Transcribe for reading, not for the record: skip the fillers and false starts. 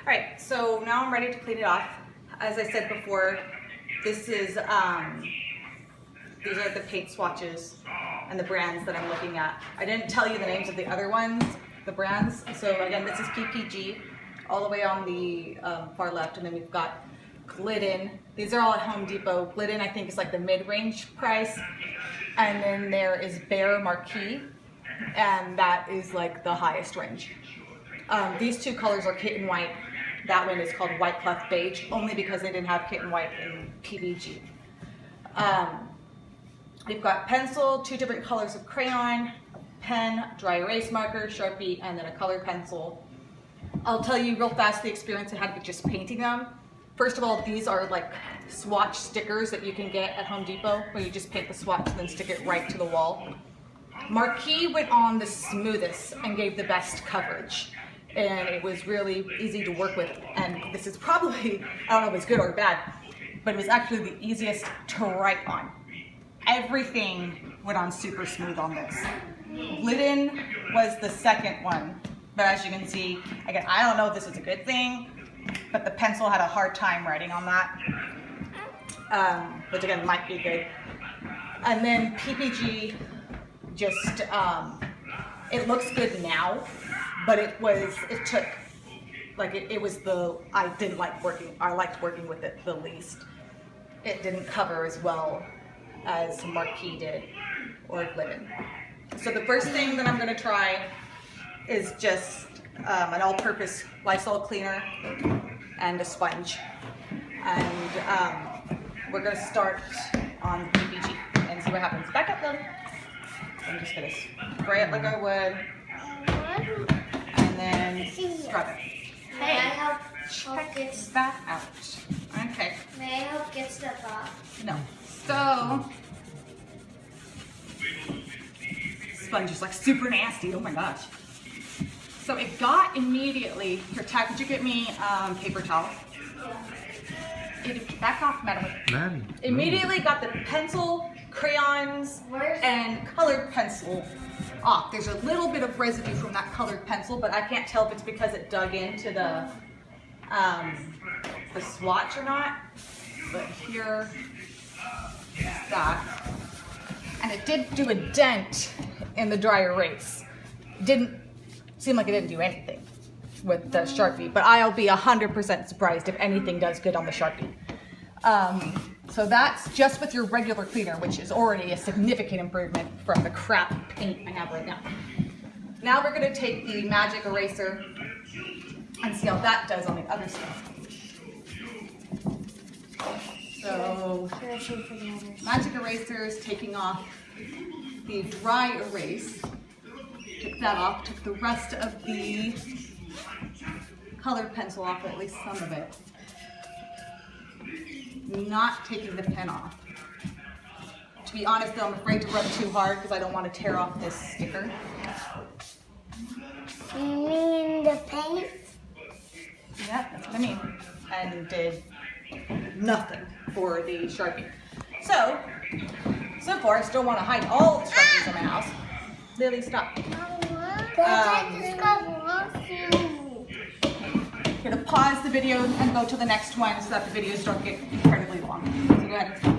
right, so now I'm ready to clean it off. As I said before, this is, these are the paint swatches and the brands that I'm looking at. I didn't tell you the names of the other ones, the brands. So again, this is PPG, all the way on the far left, and then we've got Glidden. These are all at Home Depot. Glidden, I think, is like the mid-range price. And then there is Behr Marquee, and that is like the highest range. These two colors are Kitten White. That one is called Whitecliff Beige, only because they didn't have Kitten White in PPG. We've got pencil, 2 different colors of crayon, pen, dry erase marker, Sharpie, and then a colored pencil. I'll tell you real fast the experience I had with just painting them. First of all, these are like swatch stickers that you can get at Home Depot, where you just paint the swatch and then stick it right to the wall. Marquee went on the smoothest and gave the best coverage. And it was really easy to work with. And this is probably, I don't know if it's good or bad, but it was actually the easiest to write on. Everything went on super smooth on this. Glidden was the second one, but as you can see, again, I don't know if this is a good thing, but the pencil had a hard time writing on that, which again might be good. And then PPG just, it looks good now, but it took, like it was I liked working with it the least. It didn't cover as well as Marquee did or Glidden. So the first thing that I'm going to try is just an all-purpose Lysol cleaner and a sponge. And we're going to start on the PPG and see what happens. Back up though. I'm just going to spray it like I would. And then scrub it. May I help Check that out. Okay. May I help get stuff off? No. So, sponge is like super nasty. Oh my gosh. So it got immediately. Here, Tad, could you get me paper towel? It, back off, Madeline. Immediately got the pencil, crayons, and colored pencil off. There's a little bit of residue from that colored pencil, but I can't tell if it's because it dug into the swatch or not. But here is that. And it did do a dent in the dry erase. Didn't seem like it didn't do anything with the Sharpie, but I'll be 100% surprised if anything does good on the Sharpie. So that's just with your regular cleaner, which is already a significant improvement from the crap paint I have right now. Now we're going to take the magic eraser and see how that does on the other stuff. So, magic eraser is taking off the dry erase. Took that off, took the rest of the colored pencil off, or at least some of it. Not taking the pen off. To be honest though, I'm afraid to rub too hard because I don't want to tear off this sticker. You mean the paint? Yeah, that's what I mean. And did nothing for the Sharpie. So far I still want to hide all the Sharpies in my house. Lily, stop. I'm going to pause the video and go to the next one so that the videos don't get incredibly long. So go ahead and stop.